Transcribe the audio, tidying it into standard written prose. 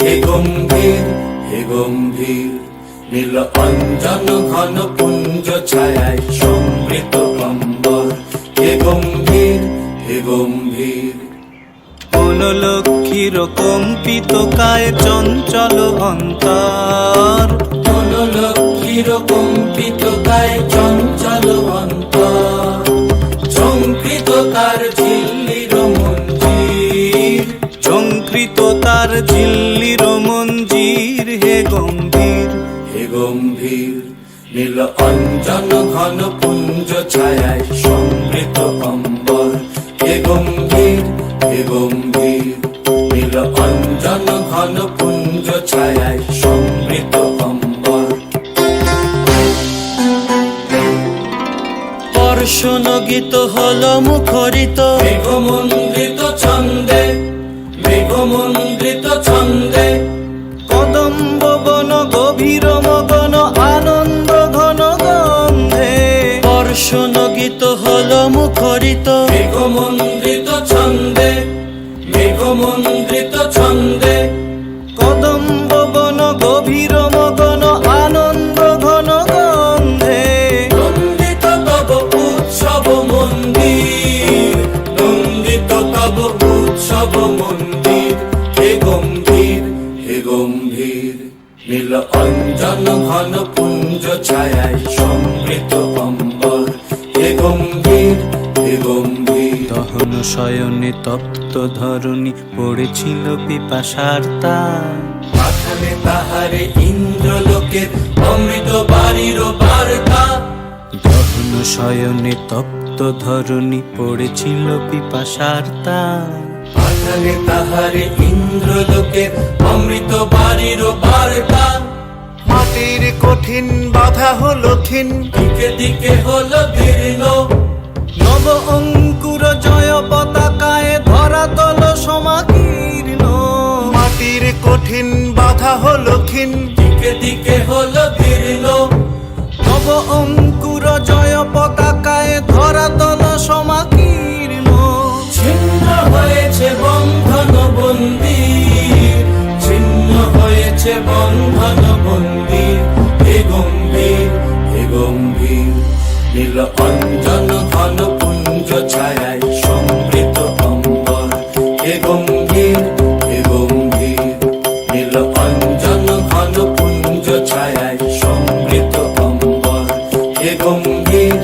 হে গম্ভীর হে গম্ভীর, নীল অঞ্জন ঘন পুঞ্জ ছায়ায় সমৃত অম্বর। হে গম্ভীর হে গম্ভীর, কোন লক্ষ্মীর কম্পিত কায় চঞ্চল অন্তর। কোন লক্ষ্মীর কম্পিত কায় চঞ্চল অন্তর। ঝঙ্কৃত তার ঝিল্লির মঞ্জির, ঝঙ্কৃত তার ঝিল্লির মঞ্জির। হে গম্ভীর হে গম্ভীর, নীল অঞ্জন ঘন পুঞ্জ ছায়ায় সমৃত অম্বর। হে গম্ভীর হে গম্ভীর, নীল অঞ্জন ঘন পুঞ্জ ছায়ায় সমৃত অম্বর। বর্ষণগীত হলো মুখরিত মেঘমন্ডিত ছন্দে, মেঘমন্ডিত ছন্দে। কদম্ব বন গভীর মগন আনন্দ ঘন গন্ধে। বর্ষণগীত হলো মুখরিত মেঘমন্ডিত ছন্দে, মেঘমন্ডিত ছন্দে। কদম্ব বন গভীর মগন আনন্দ ঘন গন্ধে। নন্দিত তব উৎসব মন্দির, নন্দিত তব উৎসব মন্দির। হে গম্ভীর হে গম্ভীর, নীল অঞ্জন ঘন পুঞ্জ ছায়ায় সমৃত অম্বর। হে গম্ভীর হে গম্ভীর, দহন শয়নে তপ্ত ধরণী পড়েছিল পিপাসার তার। পাঠানে তাহারে ইন্দ্রলোকের অমৃত বাড়ির বার্তা। দহন শয়নে তপ্ত ধরণী পড়েছিল পিপাসার তার। পাঠানে তাহারে ইন্দ্রলোকের অমৃত বাড়ির বার্তা। মাটির কঠিন বাধা হলো ক্ষীণ, দিকে দিকে হলো দীর্ণ। নব অঙ্কুর জয় পতাকায় ধরাতল সমাকীর্ণ। মাটির কঠিন বাধা হলো ক্ষীণ, দিকে দিকে হলো দীর্ণ। নব অঙ্কুর জয় পতাকায় ধরাতল সমাকীর্ণ। ছিন্ন হয়েছে বন্ধন বন্দির, ছিন্ন হয়েছে বন্ধন বন্দির। হে গম্ভীর হে গম্ভীর, নীল অঞ্জন ঘন পুঞ্জ ছায়ায় সমৃত অম্বর। হে গম্ভীর হে গম্ভীর, নীল অঞ্জন ঘন পুঞ্জ ছায়ায় সমৃত অম্বর। হে গম্ভীর